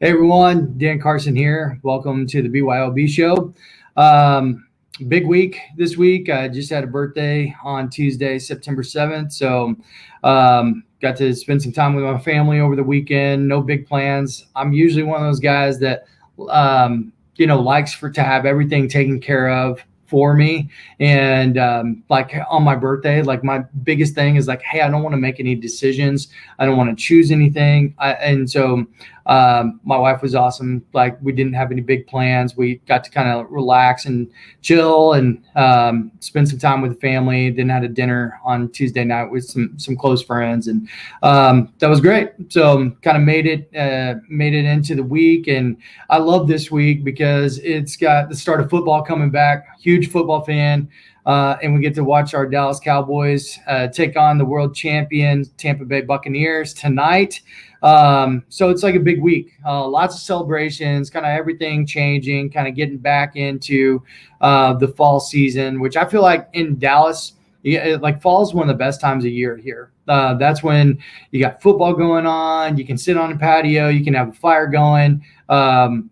Hey everyone, Dan Carson here. Welcome to the BYOB show. Um, Big week this week. I just had a birthday on Tuesday, September 7th. So got to spend some time with my family over the weekend. No big plans. I'm usually one of those guys that, likes to have everything taken care of for me. And like on my birthday, like my biggest thing is like, hey, I don't want to make any decisions. I don't want to choose anything. My wife was awesome. Like we didn't have any big plans. We got to kind of relax and chill and spend some time with the family. Then had a dinner on Tuesday night with some close friends, and that was great. So kind of made it into the week, and I love this week because it's got the start of football coming back. Huge football fan. And we get to watch our Dallas Cowboys take on the world champion Tampa Bay Buccaneers tonight. So it's like a big week, lots of celebrations, kind of everything changing, kind of getting back into the fall season, which I feel like in Dallas, like fall is one of the best times of year here. That's when you got football going on. You can sit on a patio. You can have a fire going.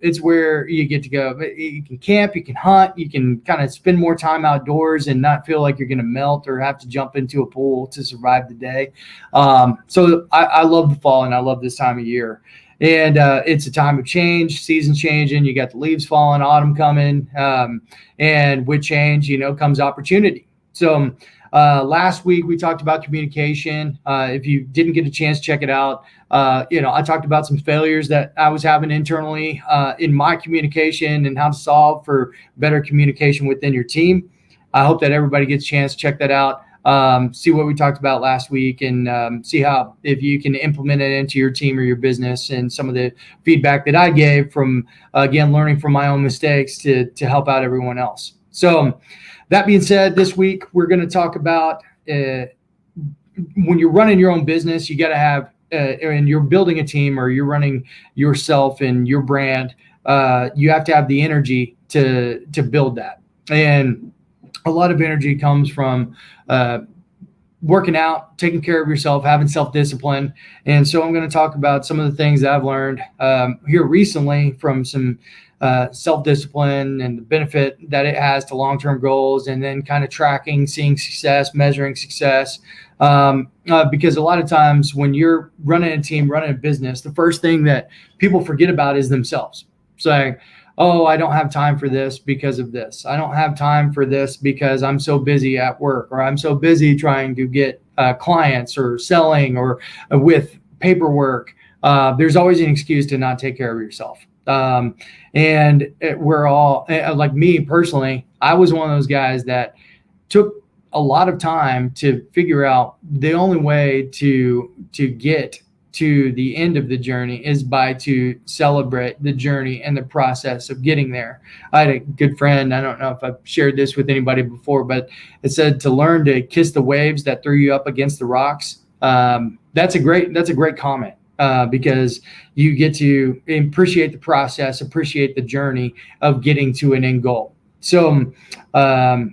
It's where you get to go. You can camp. You can hunt. You can kind of spend more time outdoors and not feel like you're going to melt or have to jump into a pool to survive the day. So I love the fall and I love this time of year. And it's a time of change, season changing. You got the leaves falling, autumn coming, and with change, comes opportunity. So last week we talked about communication. If you didn't get a chance, check it out. I talked about some failures that I was having internally in my communication and how to solve for better communication within your team. I hope that everybody gets a chance to check that out. See what we talked about last week and see how, if you can implement it into your team or your business, and some of the feedback that I gave from, again, learning from my own mistakes to help out everyone else. So that being said, this week we're going to talk about when you're running your own business, you got to have, and you're building a team or you're running yourself and your brand, you have to have the energy to build that. And a lot of energy comes from working out, taking care of yourself, having self-discipline. And so I'm going to talk about some of the things that I've learned here recently from some self-discipline and the benefit that it has to long-term goals, and then kind of tracking, seeing success, measuring success. Because a lot of times when you're running a team, running a business, the first thing that people forget about is themselves. Saying, oh, I don't have time for this because of this. I don't have time for this because I'm so busy at work, or I'm so busy trying to get clients or selling or with paperwork. There's always an excuse to not take care of yourself. We're all, like me personally, I was one of those guys that took a lot of time to figure out the only way to get to the end of the journey is to celebrate the journey and the process of getting there. I had a good friend, I don't know if I've shared this with anybody before, but it said to learn to kiss the waves that threw you up against the rocks. That's a great comment. Because you get to appreciate the process, appreciate the journey of getting to an end goal. So I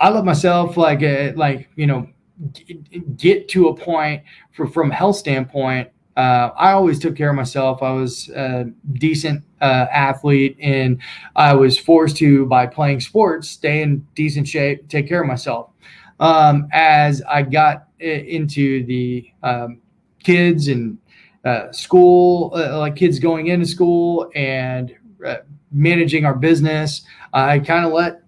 love myself, get to a point from a health standpoint. I always took care of myself. I was a decent athlete, and I was forced to, by playing sports, stay in decent shape, take care of myself. As I got into the kids and school, like kids going into school and managing our business, I kind of let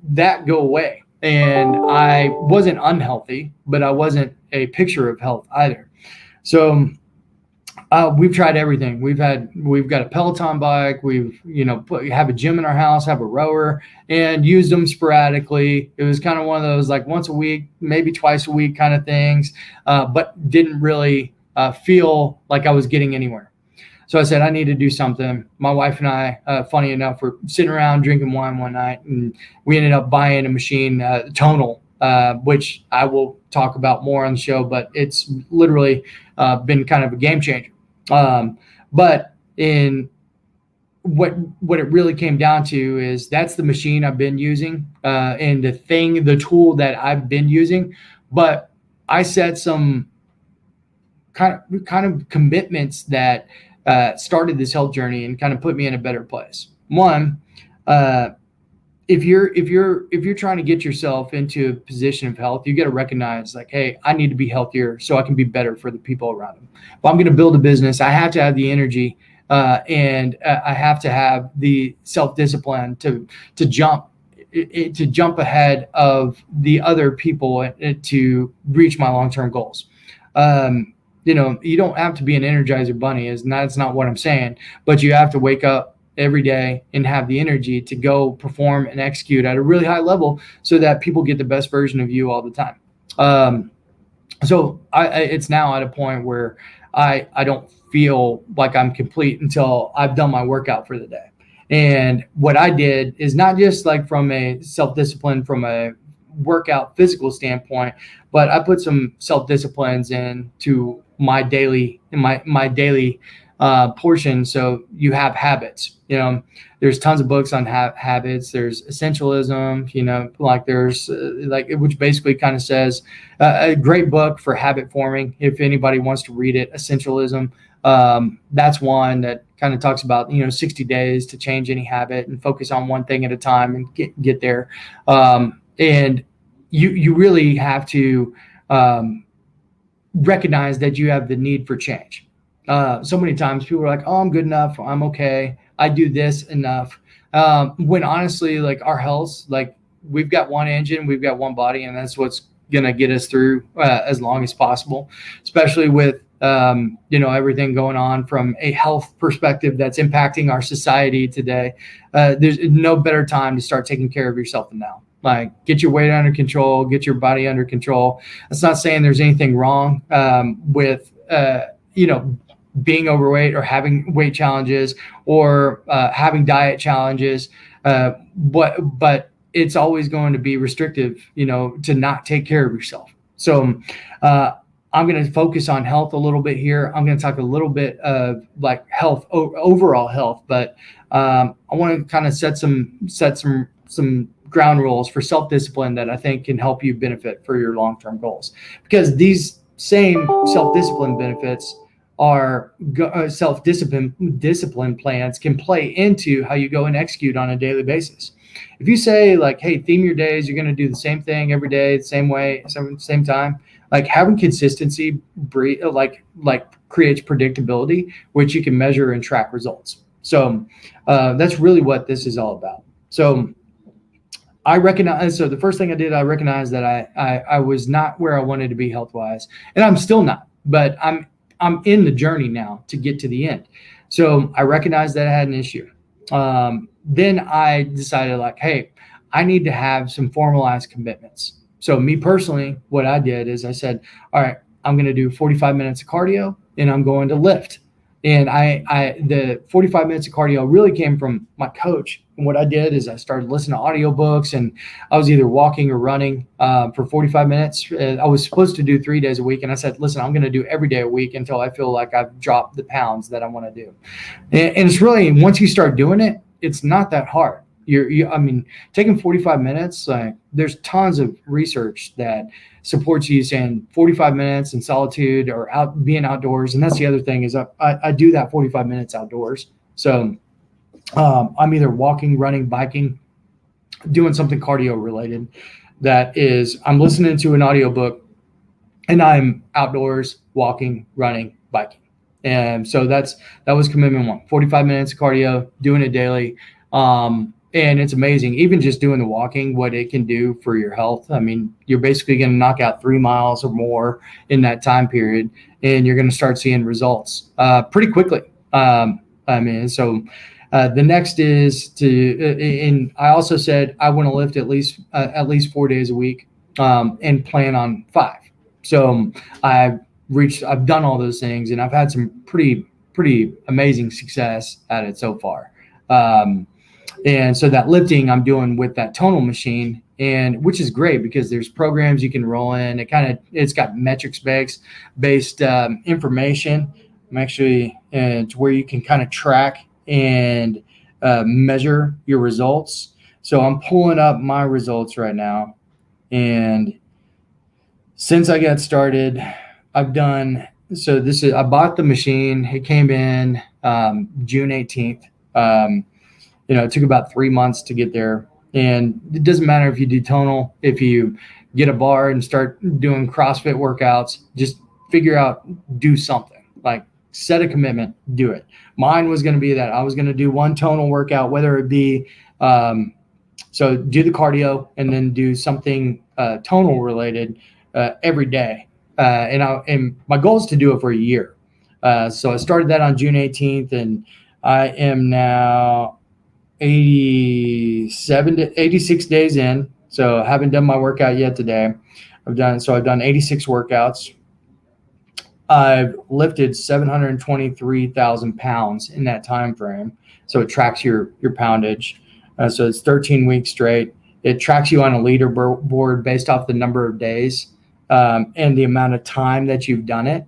that go away. And I wasn't unhealthy, but I wasn't a picture of health either. So we've tried everything. We've got a Peloton bike. Have a gym in our house, have a rower, and used them sporadically. It was kind of one of those like once a week, maybe twice a week kind of things, but didn't really feel like I was getting anywhere. So I said, I need to do something. My wife and I, funny enough, were sitting around drinking wine one night, and we ended up buying a machine, Tonal, which I will talk about more on the show, but it's literally been kind of a game changer. But in what it really came down to is that's the machine I've been using, and the tool that I've been using. But I set some kind of commitments that started this health journey and kind of put me in a better place. One, if you're trying to get yourself into a position of health, you got to recognize like, hey, I need to be healthier so I can be better for the people around me. If I'm going to build a business, I have to have the energy and I have to have the self-discipline to jump ahead of the other people to reach my long-term goals. You don't have to be an Energizer bunny. That's not what I'm saying, but you have to wake up every day and have the energy to go perform and execute at a really high level so that people get the best version of you all the time. So it's now at a point where I don't feel like I'm complete until I've done my workout for the day. And what I did is not just like from a self-discipline, from a workout physical standpoint, but I put some self-disciplines into my daily portion. So you have habits, there's tons of books on habits. There's essentialism, like there's which basically kind of says a great book for habit forming. If anybody wants to read it, Essentialism. That's one that kind of talks about, 60 days to change any habit and focus on one thing at a time and get there. And you really have to recognize that you have the need for change. So many times people are like, oh, I'm good enough. I'm okay. I do this enough. When honestly, like our health, like we've got one engine, we've got one body, and that's what's going to get us through as long as possible, especially with, everything going on from a health perspective that's impacting our society today. There's no better time to start taking care of yourself than now. Like get your weight under control, get your body under control. That's not saying there's anything wrong with, being overweight or having weight challenges or having diet challenges. But it's always going to be restrictive, to not take care of yourself. So I'm going to focus on health a little bit here. I'm going to talk a little bit of like health, overall health, but I want to kind of set some ground rules for self-discipline that I think can help you benefit for your long-term goals, because these same self-discipline benefits are self-discipline plans can play into how you go and execute on a daily basis. If you say like, hey, theme your days, you're going to do the same thing every day, the same way, same time, like having consistency creates predictability, which you can measure and track results. So that's really what this is all about. So the first thing I did, I recognized that I was not where I wanted to be health-wise, and I'm still not, but I'm in the journey now to get to the end. So I recognized that I had an issue. Then I decided like, hey, I need to have some formalized commitments. So me personally, what I did is I said, all right, I'm going to do 45 minutes of cardio and I'm going to lift. And the 45 minutes of cardio really came from my coach. And what I did is I started listening to audiobooks, and I was either walking or running for 45 minutes. I was supposed to do 3 days a week. And I said, listen, I'm going to do every day a week until I feel like I've dropped the pounds that I want to do. And it's really, once you start doing it, it's not that hard. Taking 45 minutes, like there's tons of research that supports you saying 45 minutes in solitude or being outdoors. And that's the other thing is I do that 45 minutes outdoors. So I'm either walking, running, biking, doing something cardio related. That is, I'm listening to an audiobook and I'm outdoors, walking, running, biking. And so that was commitment one, 45 minutes of cardio, doing it daily. And it's amazing, even just doing the walking, what it can do for your health. I mean, you're basically going to knock out 3 miles or more in that time period, and you're going to start seeing results pretty quickly. The next is and I also said I want to lift at least 4 days a week and plan on 5. So I've done all those things, and I've had some pretty amazing success at it so far. And so that lifting I'm doing with that tonal machine, and which is great because there's programs you can roll in. It's got metrics based information. I'm actually to where you can kind of track and measure your results. So I'm pulling up my results right now, and since I got started, I've done I bought the machine. It came in June 18th. It took about 3 months to get there. And it doesn't matter if you do tonal, if you get a bar and start doing CrossFit workouts, just figure out, do something, like set a commitment, do it. Mine was going to be that I was going to do one tonal workout, whether it be, so do the cardio and then do something tonal related every day. And my goal is to do it for a year. So I started that on June 18th, and I am now 87 to 86 days in. So I haven't done my workout yet today. I've done 86 workouts. I've lifted 723,000 pounds in that time frame. So it tracks your poundage. So it's 13 weeks straight. It tracks you on a leaderboard based off the number of days and the amount of time that you've done it.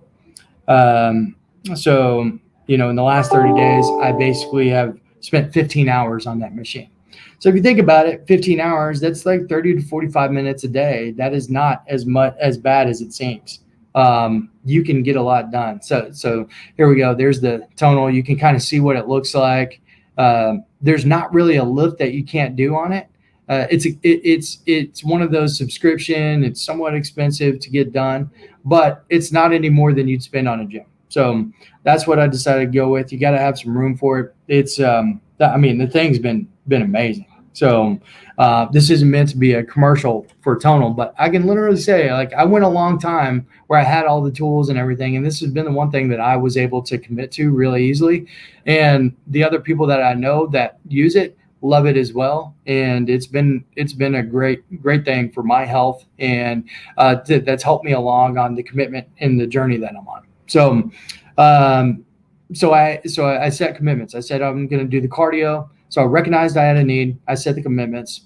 So in the last 30 days, I basically have spent 15 hours on that machine. So if you think about it, 15 hours, that's like 30 to 45 minutes a day. That is not as bad as it seems. You can get a lot done. So here we go. There's the tonal. You can kind of see what it looks like. There's not really a lift that you can't do on it. It's one of those subscription. It's somewhat expensive to get done, but it's not any more than you'd spend on a gym. So that's what I decided to go with. You got to have some room for it. It's, the thing's been amazing. So this isn't meant to be a commercial for tonal, but I can literally say, like, I went a long time where I had all the tools and everything, and this has been the one thing that I was able to commit to really easily. And the other people that I know that use it love it as well. And it's been a great thing for my health, and that's helped me along on the commitment in the journey that I'm on. So I set commitments. I said I'm going to do the cardio. So I recognized I had a need. I set the commitments,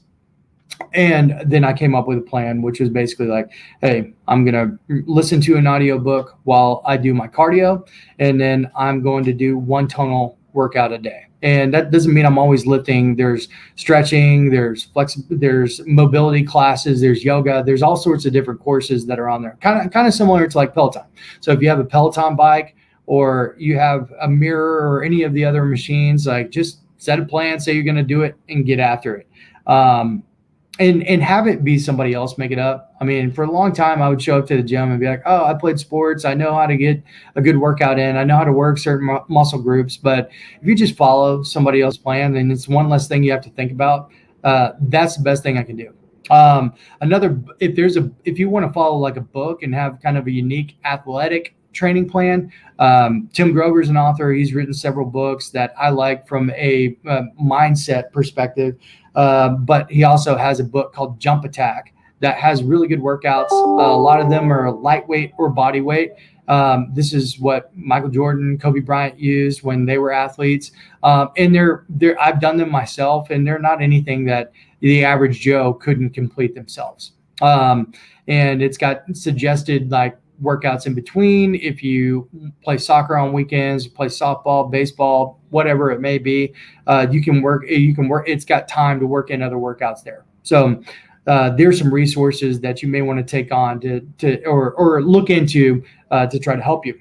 and then I came up with a plan, which was basically like, hey, I'm going to listen to an audiobook while I do my cardio, and then I'm going to do one tonal workout a day. And that doesn't mean I'm always lifting. There's stretching, there's there's mobility classes, there's yoga, there's all sorts of different courses that are on there. Kind of similar to like Peloton. So if you have a Peloton bike or you have a mirror or any of the other machines, like just set a plan, say you're going to do it, and get after it. And have it be somebody else make it up. I mean, for a long time, I would show up to the gym and be like, oh, I played sports. I know how to get a good workout in. I know how to work certain muscle groups. But if you just follow somebody else's plan, then it's one less thing you have to think about. That's the best thing I can do. If you want to follow like a book and have kind of a unique athletic training plan, Tim Grover's an author. He's written several books that I like from a mindset perspective. But he also has a book called Jump Attack that has really good workouts. A lot of them are lightweight or body weight. This is what Michael Jordan, Kobe Bryant used when they were athletes. And I've done them myself, and they're not anything that the average Joe couldn't complete themselves. And it's got suggested like workouts in between. If you play soccer on weekends, you play softball, baseball, whatever it may be, you can work. It's got time to work in other workouts there. So there's some resources that you may want to take on or look into to try to help you.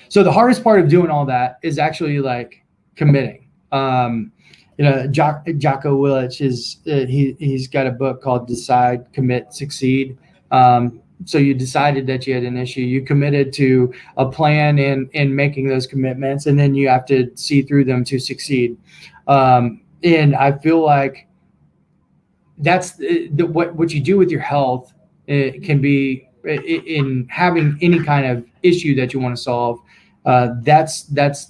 So the hardest part of doing all that is actually like committing. Jocko Willich he's got a book called Decide, Commit, Succeed. So you decided that you had an issue, you committed to a plan and making those commitments, and then you have to see through them to succeed. And I feel like that's what you do with your health. It can be in having any kind of issue that you want to solve. That's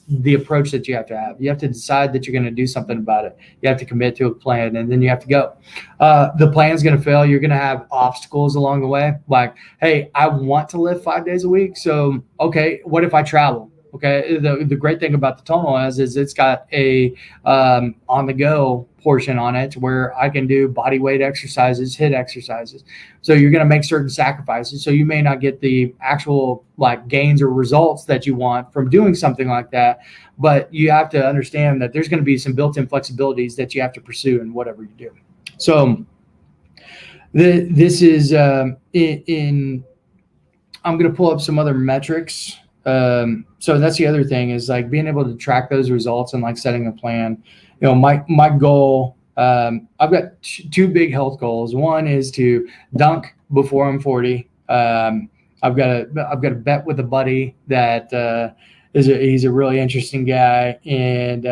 the approach that you have to have. You have to decide that you're going to do something about it. You have to commit to a plan, and then you have to go. The plan's going to fail. You're going to have obstacles along the way. Like, hey, I want to lift 5 days a week. So, okay, what if I travel? Okay. The great thing about the tonal is it's got a on the go portion on it where I can do body weight exercises, HIIT exercises. So you're going to make certain sacrifices. So you may not get the actual like gains or results that you want from doing something like that, but you have to understand that there's going to be some built-in flexibilities that you have to pursue in whatever you do. So this is in I'm going to pull up some other metrics. So that's the other thing is like being able to track those results and like setting a plan. My goal, I've got two big health goals. One is to dunk before I'm 40. I've got a bet with a buddy that he's a really interesting guy, and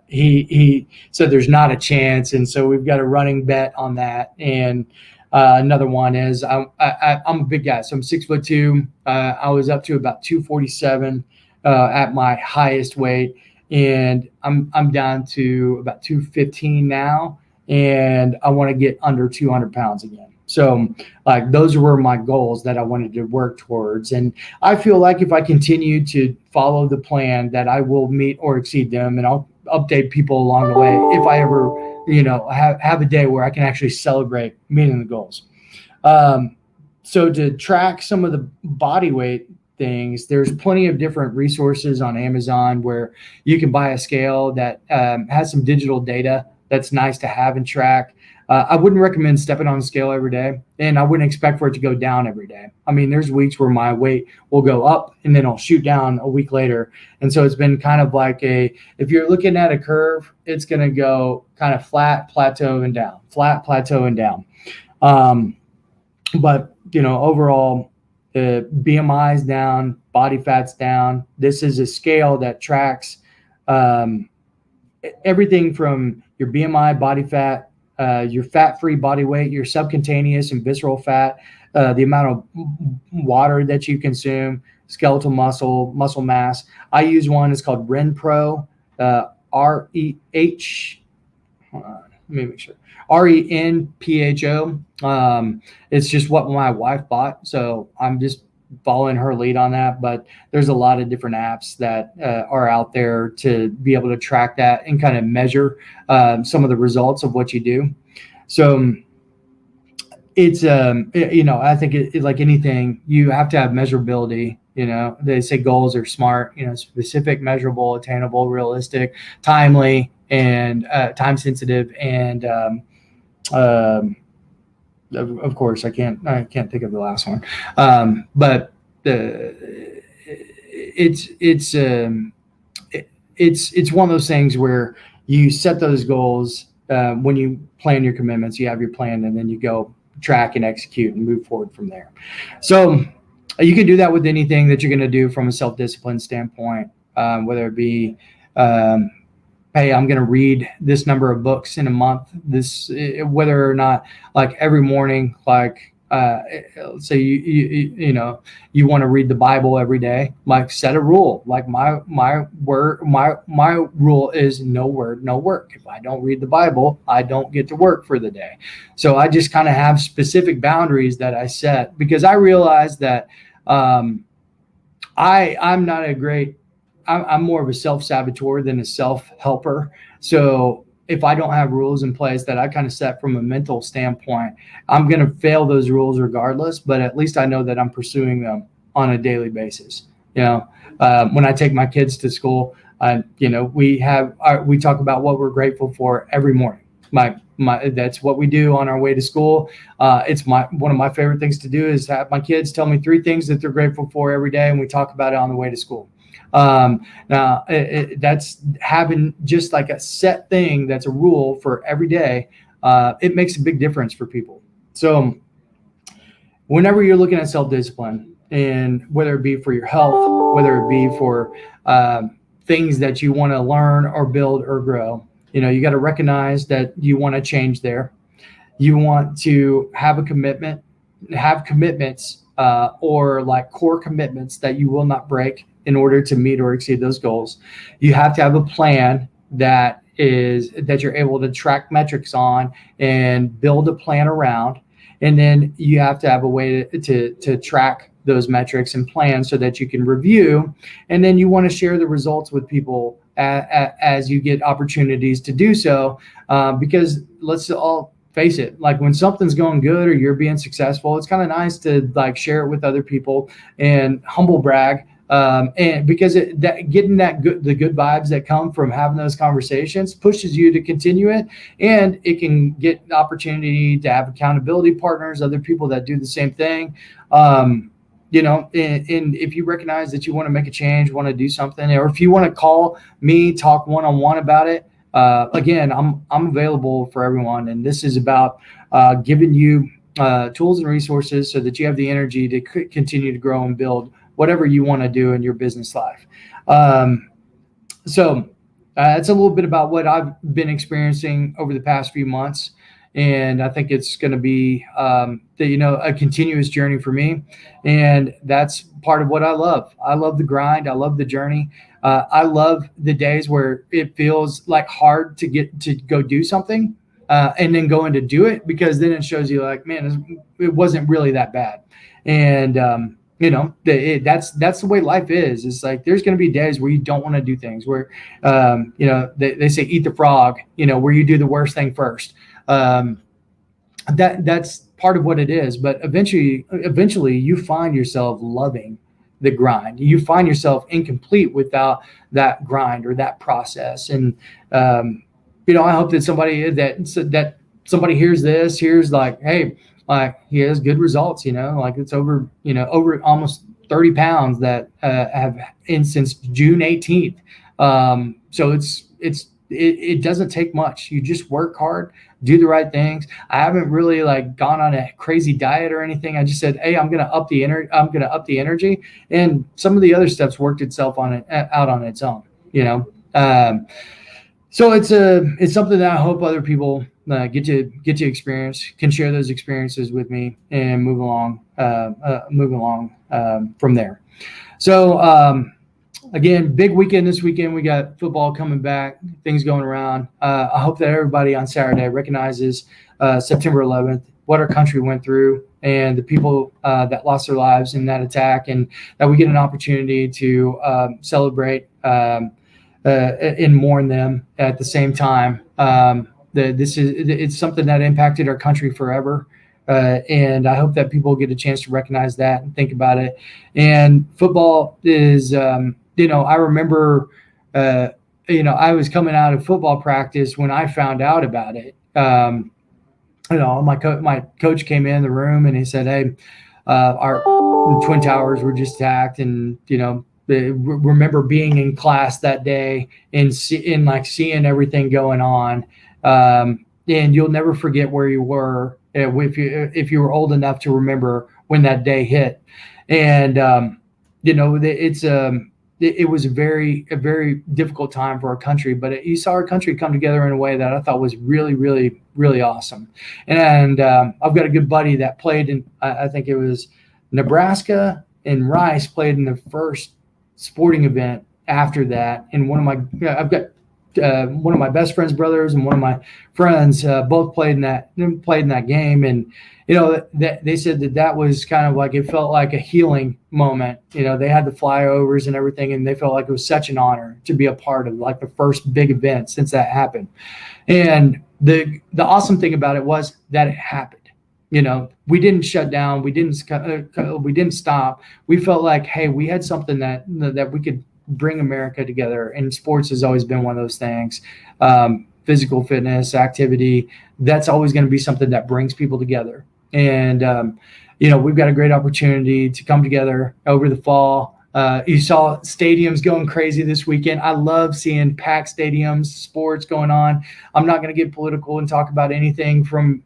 he said there's not a chance, and so we've got a running bet on that. And another one is I'm a big guy, so I'm 6'2". I was up to about 247 at my highest weight, and I'm down to about 215 now, and I want to get under 200 pounds again. So like those were my goals that I wanted to work towards. And I feel like if I continue to follow the plan that I will meet or exceed them, and I'll update people along the way if I ever, have a day where I can actually celebrate meeting the goals. So to track some of the body weight things, there's plenty of different resources on Amazon where you can buy a scale that has some digital data that's nice to have and track. I wouldn't recommend stepping on the scale every day, and I wouldn't expect for it to go down every day. I mean, there's weeks where my weight will go up and then I'll shoot down a week later. And so it's been kind of like if you're looking at a curve, it's going to go kind of flat, plateau, and down, flat, plateau, and down. But, overall, BMI is down, body fat's down. This is a scale that tracks everything from your BMI, body fat, your fat-free body weight, your subcutaneous and visceral fat, the amount of water that you consume, skeletal muscle mass. I use one. It's called RenPro, R-E-H. Hold on, let me make sure. RenPho. It's just what my wife bought, so I'm just following her lead on that. But there's a lot of different apps that are out there to be able to track that and kind of measure some of the results of what you do. So it's I think like anything, you have to have measurability. They say goals are SMART, specific, measurable, attainable, realistic, timely, and time sensitive, and of course I can't think of the last one, but it's one of those things where you set those goals when you plan your commitments. You have your plan, and then you go track and execute and move forward from there. So you can do that with anything that you're going to do from a self-discipline standpoint, whether it be hey, I'm going to read this number of books in a month. Whether or not, like every morning, like say you want to read the Bible every day, like set a rule. Like my rule is no word, no work. If I don't read the Bible, I don't get to work for the day. So I just kind of have specific boundaries that I set, because I realize that I'm more of a self-saboteur than a self-helper. So if I don't have rules in place that I kind of set from a mental standpoint, I'm going to fail those rules regardless, but at least I know that I'm pursuing them on a daily basis. When I take my kids to school, we talk about what we're grateful for every morning. That's what we do on our way to school. It's one of my favorite things to do is have my kids tell me 3 things that they're grateful for every day, and we talk about it on the way to school. Now that's having just like a set thing that's a rule for every day. It makes a big difference for people. So whenever you're looking at self-discipline, and whether it be for your health, whether it be for things that you want to learn or build or grow, you got to recognize that you want to change there. You want to have a commitment, have commitments or like core commitments that you will not break in order to meet or exceed those goals. You have to have a plan that you're able to track metrics on and build a plan around. And then you have to have a way to track those metrics and plans so that you can review. And then you want to share the results with people as you get opportunities to do so. Because let's all face it, like when something's going good or you're being successful, it's kind of nice to like share it with other people and humble brag. And because getting the good vibes that come from having those conversations pushes you to continue it, and it can get an opportunity to have accountability partners, other people that do the same thing. and if you recognize that you want to make a change, want to do something, or if you want to call me, talk one-on-one about it, again, I'm available for everyone. And this is about giving you tools and resources so that you have the energy to continue to grow and build whatever you want to do in your business life. So it's a little bit about what I've been experiencing over the past few months. And I think it's going to be, a continuous journey for me. And that's part of what I love. I love the grind. I love the journey. I love the days where it feels like hard to get to go do something and then go in to do it, because then it shows you like, man, it wasn't really that bad. And, that's the way life is. It's like there's going to be days where you don't want to do things where, they say eat the frog, where you do the worst thing first. That's part of what it is. But eventually you find yourself loving the grind. You find yourself incomplete without that grind or that process. And, I hope that somebody hears this, hears like, hey, like he has good results, like it's over almost 30 pounds that have in since June 18th. So it doesn't take much. You just work hard, do the right things. I haven't really like gone on a crazy diet or anything. I just said, hey, I'm going to up the energy, and some of the other steps worked itself out on its own, So it's something that I hope other people get to experience, can share those experiences with me, and move along from there. So again, big weekend this weekend. We got football coming back, things going around. I hope that everybody on Saturday recognizes September 11th, what our country went through, and the people that lost their lives in that attack, and that we get an opportunity to celebrate and mourn them at the same time. It's something that impacted our country forever. And I hope that people get a chance to recognize that and think about it. And football is, I remember, I was coming out of football practice when I found out about it. My coach came in the room and he said, hey, our Twin Towers were just attacked. And, remember being in class that day and seeing everything going on. And you'll never forget where you were if you were old enough to remember when that day hit. And it was a very difficult time for our country, but you saw our country come together in a way that I thought was really, really, really awesome. And I've got a good buddy that played in, I think it was Nebraska and Rice played in the first sporting event after that. And I've got one of my best friend's brothers and one of my friends both played in that game. And, they said that was kind of like, it felt like a healing moment. They had the flyovers and everything, and they felt like it was such an honor to be a part of like the first big event since that happened. And the awesome thing about it was that it happened. We didn't shut down. We didn't stop. We felt like, hey, we had something that we could bring America together. And sports has always been one of those things. Physical fitness, activity, that's always going to be something that brings people together. And, we've got a great opportunity to come together over the fall. You saw stadiums going crazy this weekend. I love seeing packed stadiums, sports going on. I'm not going to get political and talk about anything from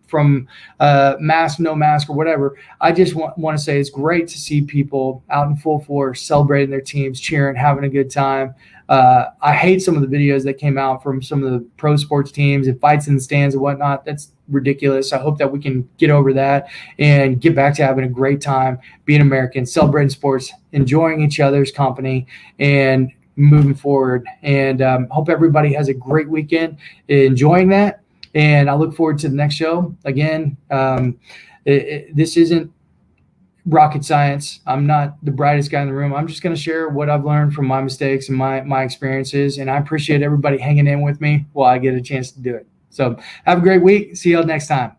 mask, no mask, or whatever. I just want to say it's great to see people out in full force, celebrating their teams, cheering, having a good time. I hate some of the videos that came out from some of the pro sports teams and fights in the stands and whatnot. That's ridiculous. I hope that we can get over that and get back to having a great time, being American, celebrating sports, enjoying each other's company, and moving forward. And hope everybody has a great weekend enjoying that. And I look forward to the next show. Again, this isn't rocket science. I'm not the brightest guy in the room. I'm just going to share what I've learned from my mistakes and my experiences. And I appreciate everybody hanging in with me while I get a chance to do it. So have a great week. See y'all next time.